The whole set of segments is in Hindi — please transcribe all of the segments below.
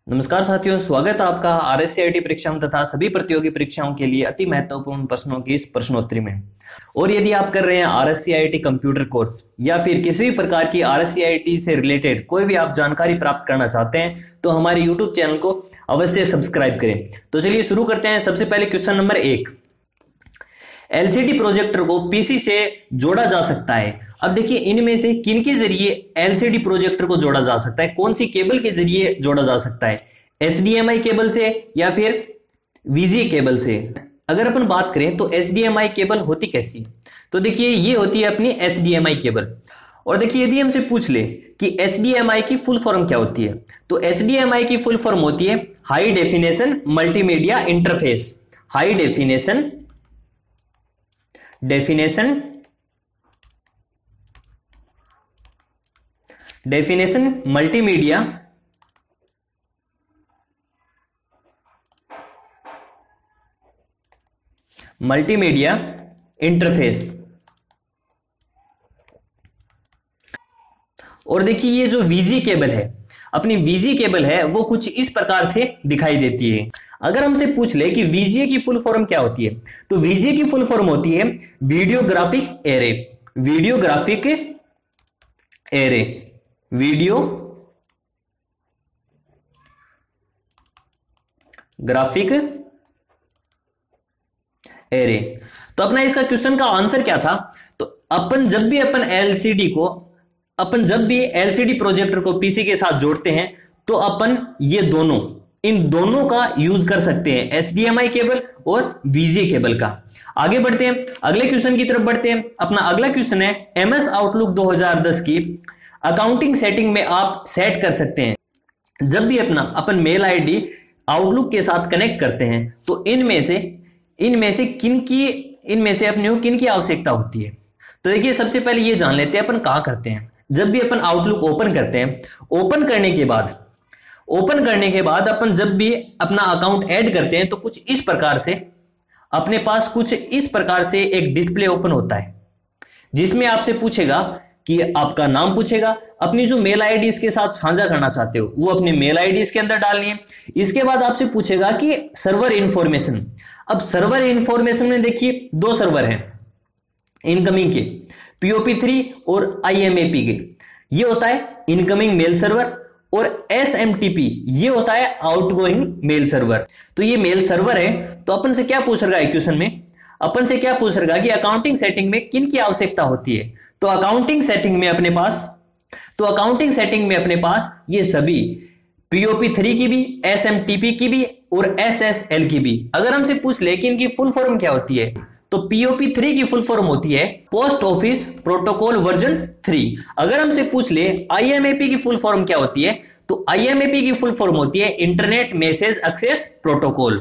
नमस्कार साथियों, स्वागत है आपका आरएससीआईटी परीक्षाओं तथा सभी प्रतियोगी परीक्षाओं के लिए अति महत्वपूर्ण प्रश्नों की इस प्रश्नोत्तरी में। और यदि आप कर रहे हैं आरएससीआईटी कंप्यूटर कोर्स या फिर किसी भी प्रकार की आरएससीआईटी से रिलेटेड कोई भी आप जानकारी प्राप्त करना चाहते हैं तो हमारे यूट्यूब चैनल को अवश्य सब्सक्राइब करें। तो चलिए शुरू करते हैं। सबसे पहले क्वेश्चन नंबर 1, एलसीडी प्रोजेक्टर को पीसी से जोड़ा जा सकता है। अब देखिए इनमें से किन के जरिए एलसीडी प्रोजेक्टर को जोड़ा जा सकता है, कौन सी केबल के जरिए जोड़ा जा सकता है, एचडीएमआई केबल से या फिर वीजीए केबल से। अगर अपन बात करें तो एचडीएमआई केबल होती कैसी, तो देखिए ये होती है अपनी एचडीएमआई केबल। और देखिए यदि हमसे पूछ ले कि एचडीएमआई की फुल फॉर्म क्या होती है, तो एचडीएमआई की फुल फॉर्म होती है high definition multimedia interface. High definition multimedia interface. और देखिए ये जो वीजी केबल है, अपनी वीजी केबल है, वो कुछ इस प्रकार से दिखाई देती है। अगर हमसे पूछ ले कि वीजीए की फुल फॉर्म क्या होती है, तो वीजीए की फुल फॉर्म होती है वीडियोग्राफिक एरे। Videographic array. तो अपना इसका क्वेश्चन का आंसर क्या था, तो जब भी एलसीडी प्रोजेक्टर को पीसी के साथ जोड़ते हैं तो अपन इन दोनों का यूज कर सकते हैं, एचडीएमआई केबल और वीजीए केबल का। आगे बढ़ते हैं, अगले क्वेश्चन की तरफ बढ़ते हैं। अपना अगला क्वेश्चन है एमएस आउटलुक 2010 की अकाउंटिंग सेटिंग में आप सेट कर सकते हैं। जब भी अपन मेल आईडी आउटलुक के साथ कनेक्ट करते हैं तो इनमें से किन की आवश्यकता होती है। तो देखिए सबसे पहले ये जान लेते हैं अपन कहां करते हैं। जब भी अपन आउटलुक ओपन करते हैं, ओपन करने के बाद अपन जब भी अपना अकाउंट ऐड करते हैं तो कुछ इस प्रकार से एक डिस्प्ले ओपन होता है, जिसमें आपसे पूछेगा कि आपका नाम पूछेगा, अपनी जो मेल आईडी इसके साथ साझा करना चाहते हो वो अपनी मेल आईडी इसके अंदर डालनी है। इसके बाद आपसे पूछेगा कि सर्वर इंफॉर्मेशन। अब सर्वर इंफॉर्मेशन में देखिए दो सर्वर हैं इनकमिंग के, POP3 और IMAP के। ये होता है इनकमिंग मेल सर्वर, और SMTP ये होता है आउटगोइंग मेल सर्वर। तो ये मेल सर्वर है। तो अपन से क्या पूछ रहा है क्वेश्चन में, अपन से क्या पूछ रहा है कि अकाउंटिंग सेटिंग में किन की आवश्यकता होती है। तो अकाउंटिंग सेटिंग में अपने पास ये सभी POP3 की भी, SMTP की भी और SSL की भी। अगर हमसे पूछ ले कि इनकी फुल फॉर्म क्या होती है, तो POP3 की फुल फॉर्म होती है पोस्ट ऑफिस प्रोटोकॉल वर्जन 3। अगर हमसे पूछ ले IMAP की फुल फॉर्म क्या होती है, तो IMAP की फुल फॉर्म होती है इंटरनेट मैसेज एक्सेस प्रोटोकॉल।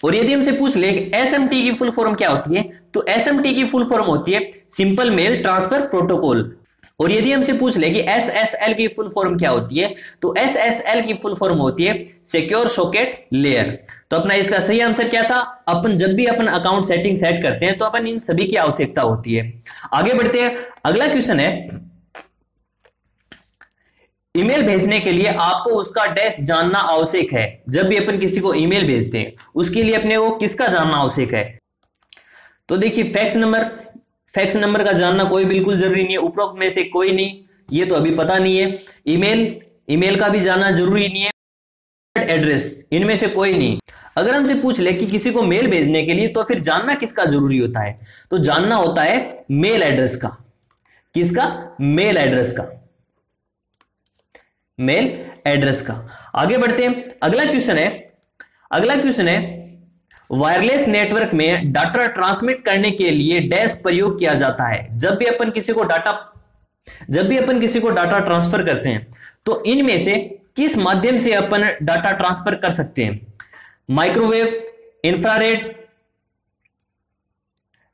और यदि हमसे पूछ ले SMT की फुल फॉर्म क्या होती है, तो SMT की फुल फॉर्म होती है सिंपल मेल ट्रांसफर प्रोटोकॉल। और यदि हमसे पूछ ले कि SSL की फुल फॉर्म क्या होती है, तो SSL की फुल फॉर्म होती है सिक्योर सॉकेट लेयर। तो अपना इसका सही आंसर क्या था, जब भी अपन अकाउंट सेटिंग सेट करते हैं तो अपन इन सभी की आवश्यकता होती है। आगे बढ़ते हैं, अगला क्वेश्चन है ईमेल भेजने के लिए आपको उसका डैश जानना आवश्यक है। जब भी अपन किसी को ईमेल भेजते हैं उसके लिए अपने को किसका जानना आवश्यक है, तो देखिए फैक्स नंबर का जानना कोई बिल्कुल जरूरी नहीं है, उपरोक्त में से कोई नहीं, ये तो अभी पता नहीं है। ईमेल का भी जानना जरूरी नहीं है, एड्रेस इनमें से कोई नहीं। अगर हमसे पूछ ले कि किसी को मेल भेजने के लिए तो फिर जानना किसका जरूरी होता है, तो जानना होता है मेल एड्रेस का। किसका? मेल एड्रेस का। आगे बढ़ते हैं, अगला क्वेश्चन है वायरलेस नेटवर्क में डाटा ट्रांसमिट करने के लिए डैश प्रयोग किया जाता है। जब भी अपन किसी को डाटा ट्रांसफर करते हैं तो इनमें से किस माध्यम से अपन डाटा ट्रांसफर कर सकते हैं, माइक्रोवेव, इंफ्रारेड,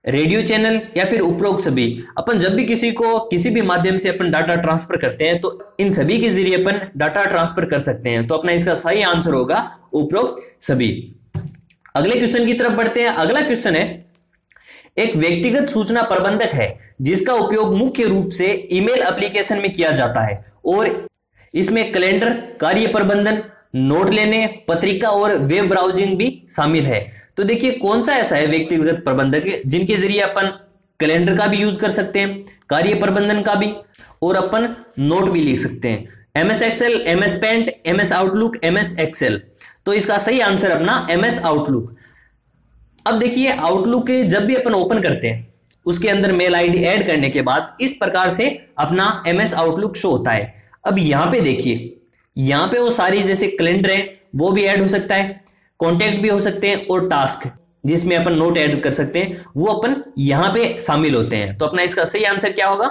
रेडियो चैनल या फिर उपरोक्त सभी। अपन जब भी किसी भी माध्यम से अपन डाटा ट्रांसफर करते हैं तो इन सभी के जरिए अपन डाटा ट्रांसफर कर सकते हैं। तो अपना इसका सही आंसर होगा उपरोक्त सभी। अगले क्वेश्चन की तरफ बढ़ते हैं। अगला क्वेश्चन है एक व्यक्तिगत सूचना प्रबंधक है जिसका उपयोग मुख्य रूप से ईमेल एप्लीकेशन में किया जाता है और इसमें कैलेंडर, कार्य प्रबंधन, नोट लेने, पत्रिका और वेब ब्राउजिंग भी शामिल है। तो देखिए कौन सा ऐसा है व्यक्तिगत प्रबंधक जिनके जरिए अपन कैलेंडर का भी यूज कर सकते हैं, कार्य प्रबंधन का भी, और अपन नोट भी लिख सकते हैं। MS Excel, MS Paint, MS Outlook, MS Excel. तो इसका सही आंसर अपना एमएस आउटलुक। अब देखिए आउटलुक जब भी अपन ओपन करते हैं उसके अंदर मेल आईडी ऐड करने के बाद इस प्रकार से अपना एमएस आउटलुक शो होता है। अब यहां पे देखिए, यहां पे वो सारी जैसे कैलेंडर है वो भी ऐड हो सकता है, कॉन्टेक्ट भी हो सकते हैं, और टास्क जिसमें अपन नोट ऐड कर सकते हैं वो अपन यहां पे शामिल होते हैं। तो अपना इसका सही आंसर क्या होगा?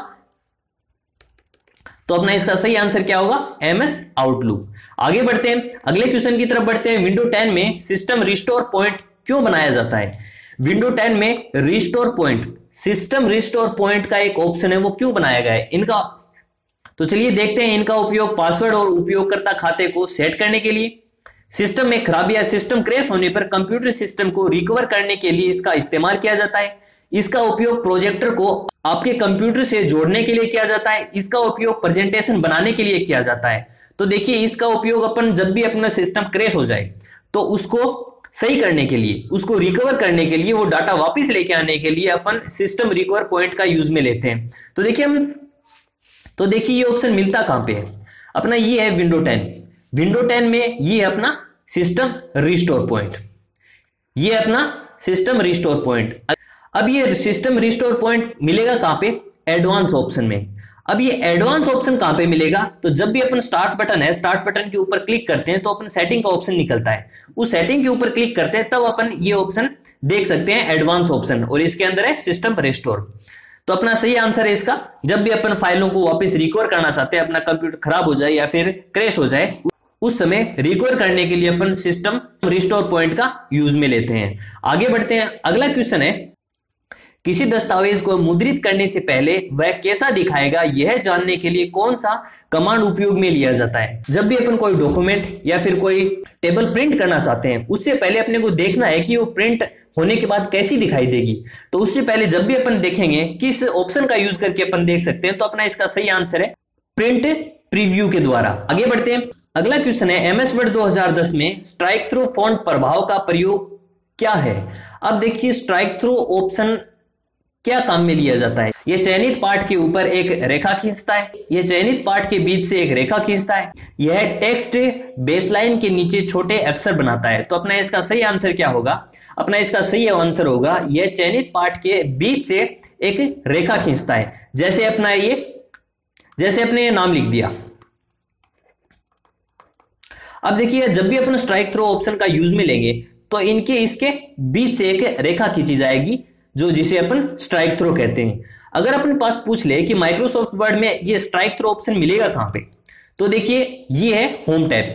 तो अपना इसका सही आंसर क्या होगा? MS outlook. आगे बढ़ते हैं, अगले क्वेश्चन की तरफ बढ़ते हैं। विंडो 10 में सिस्टम रिस्टोर पॉइंट क्यों बनाया जाता है? विंडो 10 में restore point, system restore point का एक ऑप्शन है, वो क्यों बनाया गया है इनका? तो चलिए देखते हैं। इनका उपयोग पासवर्ड और उपयोगकर्ता खाते को सेट करने के लिए, सिस्टम में खराबी या सिस्टम क्रैश होने पर कंप्यूटर सिस्टम को रिकवर करने के लिए इसका इस्तेमाल किया जाता है। इसका उपयोग प्रोजेक्टर को आपके कंप्यूटर से जोड़ने के लिए किया जाता है। इसका उपयोग प्रेजेंटेशन बनाने के लिए किया जाता है। तो देखिए इसका उपयोग अपन जब भी अपना सिस्टम क्रैश हो जाए तो उसको सही करने के लिए, उसको रिकवर करने के लिए, वो डाटा वापस लेके आने के लिए अपन सिस्टम रिकवर पॉइंट का यूज में लेते हैं। तो देखिए ये ऑप्शन मिलता कहां पे है? अपना ये है विंडो 10। विंडो 10 में ये है अपना सिस्टम रिस्टोर पॉइंट, ये अपना सिस्टम रिस्टोर पॉइंट। अब ये सिस्टम रिस्टोर पॉइंट मिलेगा कहां पे? एडवांस ऑप्शन में। अब ये एडवांस ऑप्शन कहां पे मिलेगा? तो जब भी अपन स्टार्ट बटन है, स्टार्ट बटन के ऊपर क्लिक करते हैं तो अपन सेटिंग का ऑप्शन निकलता है, उस सेटिंग के ऊपर क्लिक करते हैं तब अपन ये ऑप्शन देख सकते हैं, एडवांस ऑप्शन, और इसके अंदर है सिस्टम रिस्टोर। तो अपना सही आंसर है इसका, जब भी अपन फाइलों को वापस रिकवर करना चाहते हैं, अपना कंप्यूटर खराब हो जाए या फिर क्रैश हो जाए, उस समय रिकवर करने के लिए अपन सिस्टम रिस्टोर पॉइंट का यूज में लेते हैं। आगे बढ़ते हैं, अगला क्वेश्चन है, किसी दस्तावेज को मुद्रित करने से पहले वह कैसा दिखाएगा यह जानने के लिए कौन सा कमांड उपयोग में लिया जाता है? जब भी अपन कोई डॉक्यूमेंट या फिर कोई टेबल प्रिंट करना चाहते हैं उससे पहले अपने को देखना है कि वो प्रिंट होने के बाद कैसी दिखाई देगी। तो उससे पहले जब भी अपन देखेंगे किस ऑप्शन का यूज करके अपन देख सकते हैं, तो अपना इसका सही आंसर है प्रिंट प्रीव्यू के द्वारा। आगे बढ़ते हैं, अगला क्वेश्चन है, एमएस वर्ड 2010 में स्ट्राइक थ्रू फॉन्ट प्रभाव का प्रयोग क्या है? अब देखिए स्ट्राइक थ्रू ऑप्शन क्या काम में लिया जाता है? यह चयनित पार्ट के ऊपर एक रेखा खींचता है, यह चयनित पार्ट के बीच से एक रेखा खींचता है, यह टेक्स्ट बेसलाइन के नीचे छोटे अक्षर बनाता है। तो अपना इसका सही आंसर क्या होगा? अपना इसका सही आंसर होगा यह चयनित पार्ट के बीच से एक रेखा खींचता है। जैसे अपने ये नाम लिख दिया। अब देखिए जब भी अपन स्ट्राइक थ्रू ऑप्शन का यूज में लेंगे तो इसके बीच से एक रेखा खींची जाएगी, जो जिसे अपन स्ट्राइक थ्रू कहते हैं। अगर अपन पास पूछ ले कि माइक्रोसॉफ्ट वर्ड में ये स्ट्राइक थ्रू ऑप्शन मिलेगा कहां पे, तो देखिए ये है होम टैब।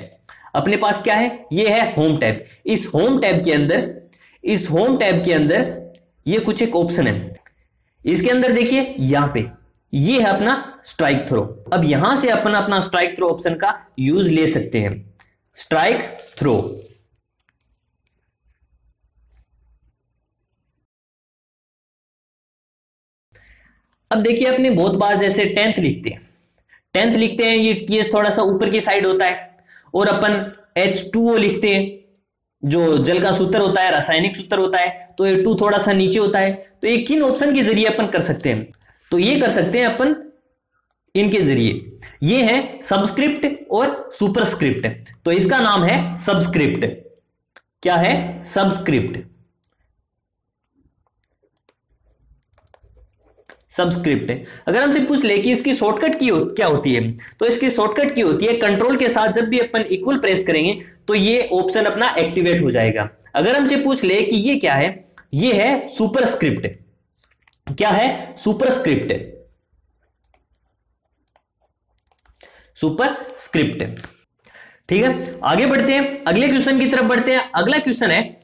अपने पास क्या है? ये है होम टैब। इस होम टैब के अंदर ये कुछ एक ऑप्शन है, इसके अंदर देखिए यहां पे ये है अपना स्ट्राइक थ्रो। अब यहां से अपन अपना स्ट्राइक थ्रो ऑप्शन का यूज ले सकते हैं। स्ट्राइक थ्रो, अब देखिए अपने बहुत बार जैसे 10th लिखते हैं, ये टीएस थोड़ा सा ऊपर की साइड होता है, और अपन H2O लिखते हैं जो जल का सूत्र होता है, रासायनिक सूत्र होता है, तो ये 2 थोड़ा सा नीचे होता है। तो ये किन ऑप्शन के जरिए अपन कर सकते हैं? तो ये कर सकते हैं अपन इनके जरिए। ये है सबस्क्रिप्ट और सुपरस्क्रिप्ट। तो इसका नाम है सबस्क्रिप्ट। क्या है? सबस्क्रिप्ट। अगर हमसे पूछ ले कि इसकी शॉर्टकट की क्या होती है, तो इसकी शॉर्टकट की होती है कंट्रोल के साथ जब भी अपन इक्वल प्रेस करेंगे तो ये ऑप्शन अपना एक्टिवेट हो जाएगा। अगर हमसे पूछ ले कि ये क्या है, ये है सुपरस्क्रिप्ट। क्या है? सुपरस्क्रिप्ट। ठीक है, आगे बढ़ते हैं, अगले क्वेश्चन की तरफ बढ़ते हैं। अगला क्वेश्चन है,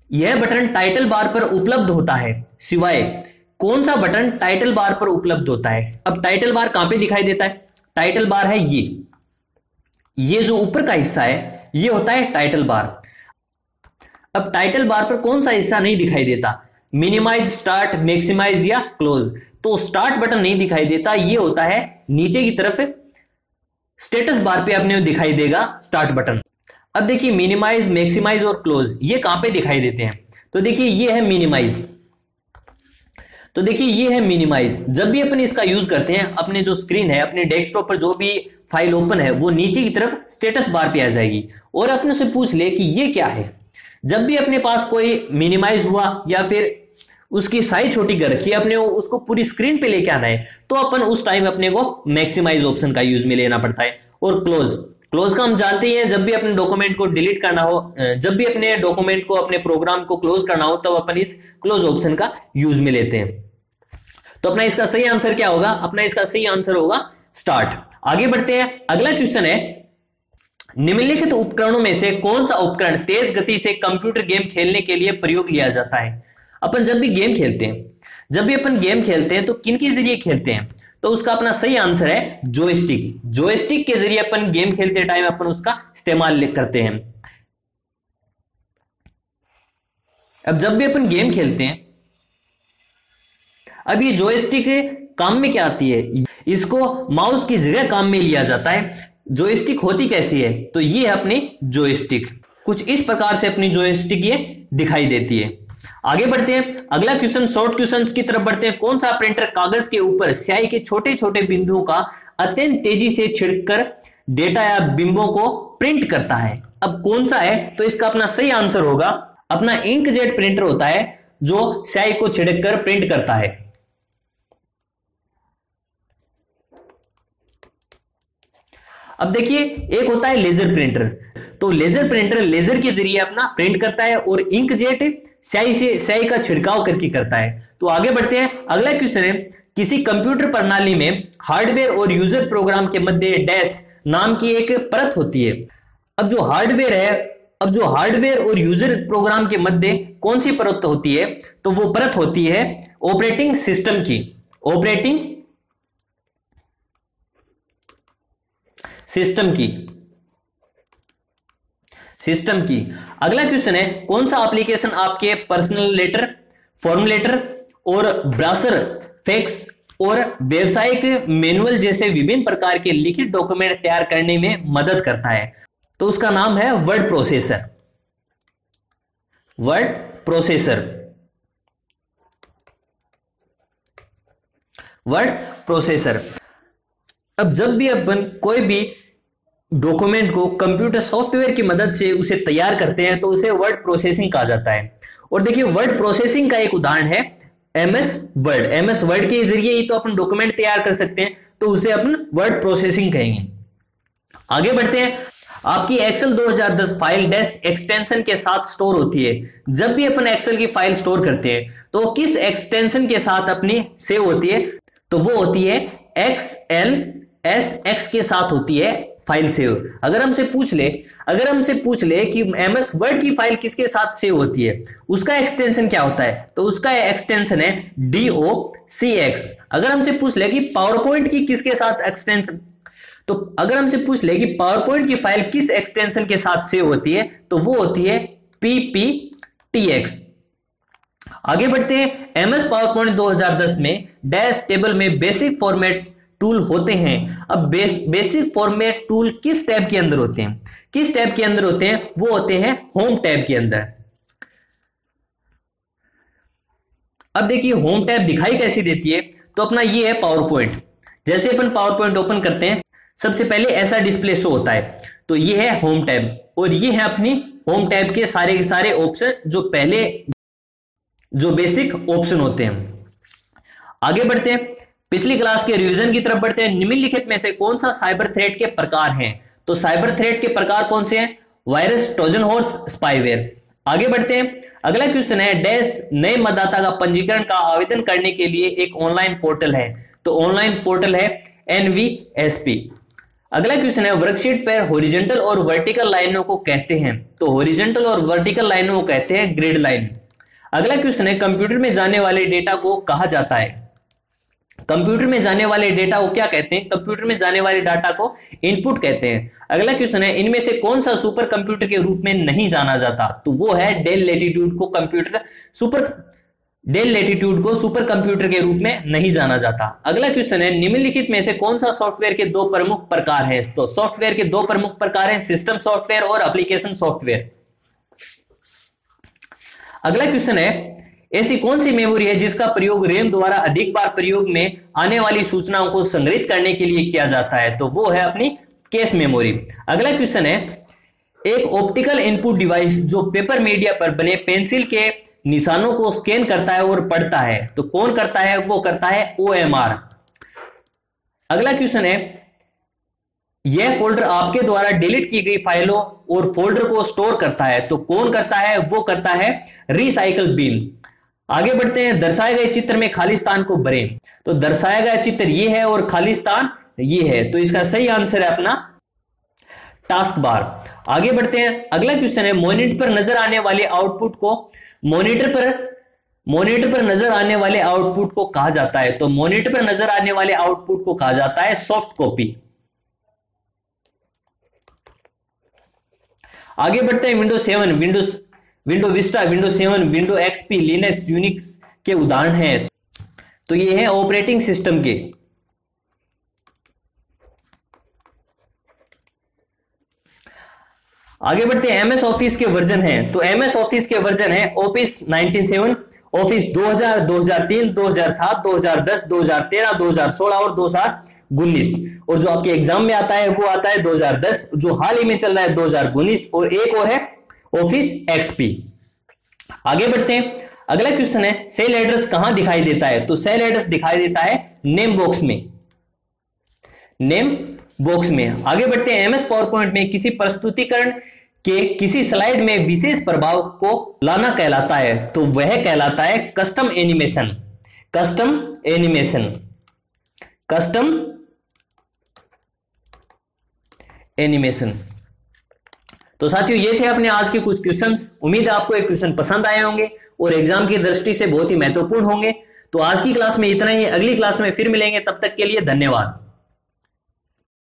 यह बटन टाइटल बार पर उपलब्ध होता है सिवाय कौन सा बटन टाइटल बार पर उपलब्ध होता है? अब टाइटल बार कहां पे दिखाई देता है? टाइटल बार है ये जो ऊपर का हिस्सा है ये होता है टाइटल बार। अब टाइटल बार पर कौन सा हिस्सा नहीं दिखाई देता? मिनिमाइज, स्टार्ट, मैक्सिमाइज या क्लोज। तो स्टार्ट बटन नहीं दिखाई देता, ये होता है नीचे की तरफ स्टेटस बार पे अपने दिखाई देगा स्टार्ट बटन। अब देखिए मिनिमाइज, मैक्सिमाइज और क्लोज ये कहां पे दिखाई देते हैं? तो देखिए ये है मिनिमाइज, तो देखिए ये है मिनिमाइज। जब भी अपन इसका यूज करते हैं, अपने जो स्क्रीन है, अपने डेस्कटॉप पर जो भी फाइल ओपन है वो नीचे की तरफ स्टेटस बार पे आ जाएगी और अपने से पूछ ले कि ये क्या है। जब भी अपने पास कोई मिनिमाइज हुआ या फिर उसकी साइज छोटी कर रखी है, अपने उसको पूरी स्क्रीन पे लेके आना है, तो अपन उस टाइम अपने को मैक्सिमाइज ऑप्शन का यूज में लेना पड़ता है। और क्लोज, क्लोज का हम जानते ही हैं, जब भी अपने डॉक्यूमेंट को डिलीट करना हो, जब भी अपने डॉक्यूमेंट को, अपने प्रोग्राम को क्लोज करना हो, तब अपन इस क्लोज ऑप्शन का यूज में लेते हैं। तो अपना इसका सही आंसर क्या होगा? अपना इसका सही आंसर होगा स्टार्ट। आगे बढ़ते हैं, अगला क्वेश्चन है, निम्नलिखित उपकरणों में से कौन सा उपकरण तेज गति से कंप्यूटर गेम खेलने के लिए प्रयोग लिया जाता है? अपन जब भी गेम खेलते हैं, जब भी अपन गेम खेलते हैं तो किन के जरिए खेलते हैं? तो उसका अपना सही आंसर है जॉयस्टिक। जॉयस्टिक के जरिए अपन गेम खेलते टाइम अपन उसका इस्तेमाल करते हैं। अब जब भी अपन गेम खेलते हैं, अब ये जॉयस्टिक काम में क्या आती है? इसको माउस की जगह काम में लिया जाता है। जॉयस्टिक होती कैसी है? तो ये है अपनी जॉयस्टिक। कुछ इस प्रकार से अपनी जॉयस्टिक ये दिखाई देती है। आगे बढ़ते हैं, अगला क्वेश्चन, शॉर्ट क्वेश्चंस की तरफ बढ़ते हैं। कौन सा प्रिंटर कागज के ऊपर स्याही के छोटे छोटे बिंदुओं का अत्यंत तेजी से छिड़ककर डेटा या बिंबों को प्रिंट करता है? अब कौन सा है? तो इसका अपना सही आंसर होगा अपना इंकजेट प्रिंटर होता है, जो स्याही को छिड़ककर प्रिंट करता है। अब देखिए एक होता है लेजर प्रिंटर, तो लेजर प्रिंटर लेजर के जरिए अपना प्रिंट करता है और इंकजेट स्याही का छिड़काव करके करता है। तो आगे बढ़ते हैं, अगला क्वेश्चन है, किसी कंप्यूटर प्रणाली में हार्डवेयर और यूजर प्रोग्राम के मध्य डैश नाम की एक परत होती है। अब जो हार्डवेयर और यूजर प्रोग्राम के मध्य कौन सी परत होती है? तो वो परत होती है ऑपरेटिंग सिस्टम की, ऑपरेटिंग सिस्टम की। अगला क्वेश्चन है, कौन सा एप्लीकेशन आपके पर्सनल लेटर, फॉर्म लेटर और ब्राउज़र फैक्स और व्यावसायिक मैनुअल जैसे विभिन्न प्रकार के लिखित डॉक्यूमेंट तैयार करने में मदद करता है? तो उसका नाम है word processor. Word processor, word processor. अब जब भी अपन कोई भी डॉक्यूमेंट को कंप्यूटर सॉफ्टवेयर की मदद से उसे तैयार करते हैं तो उसे वर्ड प्रोसेसिंग कहा जाता है। और देखिए वर्ड प्रोसेसिंग का एक उदाहरण है एमएस वर्ड। एमएस वर्ड के जरिए ही तो अपन डॉक्यूमेंट तैयार कर सकते हैं, तो उसे अपन वर्ड प्रोसेसिंग कहेंगे। आगे बढ़ते हैं, आपकी एक्सेल 2010 फाइल डैश एक्सटेंशन के साथ स्टोर होती है। जब भी अपन एक्सेल की फाइल स्टोर करते हैं तो किस एक्सटेंशन के साथ अपनी सेव होती है? तो वो होती है XLSX के साथ होती है फाइल सेव। अगर हमसे पूछ ले कि एमएस वर्ड की फाइल किसके साथ सेव होती है, उसका एक्सटेंशन क्या होता है? तो उसका एक्सटेंशन है DOCX। अगर हमसे पूछ ले कि पावर पॉइंट की किसके साथ एक्सटेंशन, तो अगर हमसे पूछ ले कि पावर पॉइंट की फाइल किस एक्सटेंशन के साथ सेव होती है, तो वो होती है PPTX। आगे बढ़ते हैं, एमएस पावर पॉइंट 2010 में डैश टेबल में बेसिक फॉर्मेट टूल होते हैं। अब बेसिक फॉर्मेट टूल किस टैब के अंदर होते हैं? किस टैब के अंदर होते हैं? वो होते हैं होम टैब के अंदर। अब देखिए होम टैब दिखाई कैसी देती है? तो अपना ये है पावर पॉइंट। जैसे अपन पावर पॉइंट ओपन करते हैं, सबसे पहले ऐसा डिस्प्ले शो होता है, तो ये है होम टैब और ये है अपनी होम टैब के सारे ऑप्शन जो बेसिक ऑप्शन होते हैं। आगे बढ़ते हैं, पिछली क्लास के रिवीजन की तरफ बढ़ते हैं। निम्नलिखित में से कौन सा साइबर थ्रेट के प्रकार हैं? तो साइबर थ्रेट के प्रकार कौन से हैं? Virus, Trojan horse, spyware. आगे बढ़ते हैं, अगला क्वेश्चन है, डैश नए मतदाता का पंजीकरण का आवेदन करने के लिए एक ऑनलाइन पोर्टल है। तो ऑनलाइन पोर्टल है NVSP। अगला क्वेश्चन है, वर्कशीट पर हॉरिजॉन्टल और वर्टिकल लाइनों को कहते हैं। तो हॉरिजॉन्टल और वर्टिकल लाइनों को कहते हैं ग्रिड लाइन। अगला क्वेश्चन है, कंप्यूटर में जाने वाले डेटा को कहा जाता है? कंप्यूटर में जाने वाले डेटा को क्या कहते हैं? कंप्यूटर में जाने वाले डाटा को इनपुट कहते हैं। अगला क्वेश्चन है, इनमें से कौन सा सुपर कंप्यूटर के रूप में नहीं जाना जाता? तो वो है डेल लैटिट्यूड को कंप्यूटर डेल लैटिट्यूड को सुपर कंप्यूटर के रूप में नहीं जाना जाता। अगला क्वेश्चन है, निम्नलिखित में से कौन सा सॉफ्टवेयर के दो प्रमुख प्रकार है? तो सॉफ्टवेयर के दो प्रमुख प्रकार हैं, सिस्टम सॉफ्टवेयर और एप्लीकेशन सॉफ्टवेयर। अगला क्वेश्चन है, ऐसी कौन सी मेमोरी है जिसका प्रयोग रैम द्वारा अधिक बार प्रयोग में आने वाली सूचनाओं को संग्रहित करने के लिए किया जाता है? तो वो है अपनी कैश मेमोरी। अगला क्वेश्चन है, एक ऑप्टिकल इनपुट डिवाइस जो पेपर मीडिया पर बने पेंसिल के निशानों को स्कैन करता है और पढ़ता है, तो कौन करता है? वो करता है OMR। अगला क्वेश्चन है, यह फोल्डर आपके द्वारा डिलीट की गई फाइलों और फोल्डर को स्टोर करता है, तो कौन करता है? वो करता है रिसाइकल बिन। आगे बढ़ते हैं, दर्शाए गए चित्र में खाली स्थान को भरें। तो दर्शाया गया चित्र ये है और खाली स्थान ये है, तो इसका सही आंसर है अपना टास्क बार। आगे बढ़ते हैं, अगला क्वेश्चन है, मॉनिटर पर नजर आने वाले आउटपुट को मॉनिटर पर नजर आने वाले आउटपुट को कहा जाता है? तो मॉनिटर पर नजर आने वाले आउटपुट को कहा जाता है सॉफ्ट कॉपी। आगे बढ़ते हैं, Windows 7, window Vista, window 7, window XP, Linux, Unix के उदाहरण हैं। तो ये है ऑपरेटिंग सिस्टम के। आगे बढ़ते हैं, MS ऑफिस के वर्जन हैं। तो MS ऑफिस के वर्जन है ऑफिस 1907, ऑफिस 2000, 2003, 2007, 2010, 2013, 2016 और 2019। और जो आपके एग्जाम में आता है वो आता है 2010, जो हाल ही में चल रहा है 2019, और एक और है ऑफिस XP। आगे बढ़ते हैं, अगला क्वेश्चन है, सेल एड्रेस कहां दिखाई देता है? तो सेल एड्रेस दिखाई देता है नेम बॉक्स में, नेम बॉक्स में। आगे बढ़ते हैं, MS पावरपॉइंट में किसी प्रस्तुतिकरण के किसी स्लाइड में विशेष प्रभाव को लाना कहलाता है, तो वह कहलाता है custom animation. Custom animation, custom animation. तो साथियों, ये थे अपने आज के कुछ क्वेश्चंस। उम्मीद है आपको ये क्वेश्चन पसंद आए होंगे और एग्जाम की दृष्टि से बहुत ही महत्वपूर्ण होंगे। तो आज की क्लास में इतना ही, अगली क्लास में फिर मिलेंगे, तब तक के लिए धन्यवाद।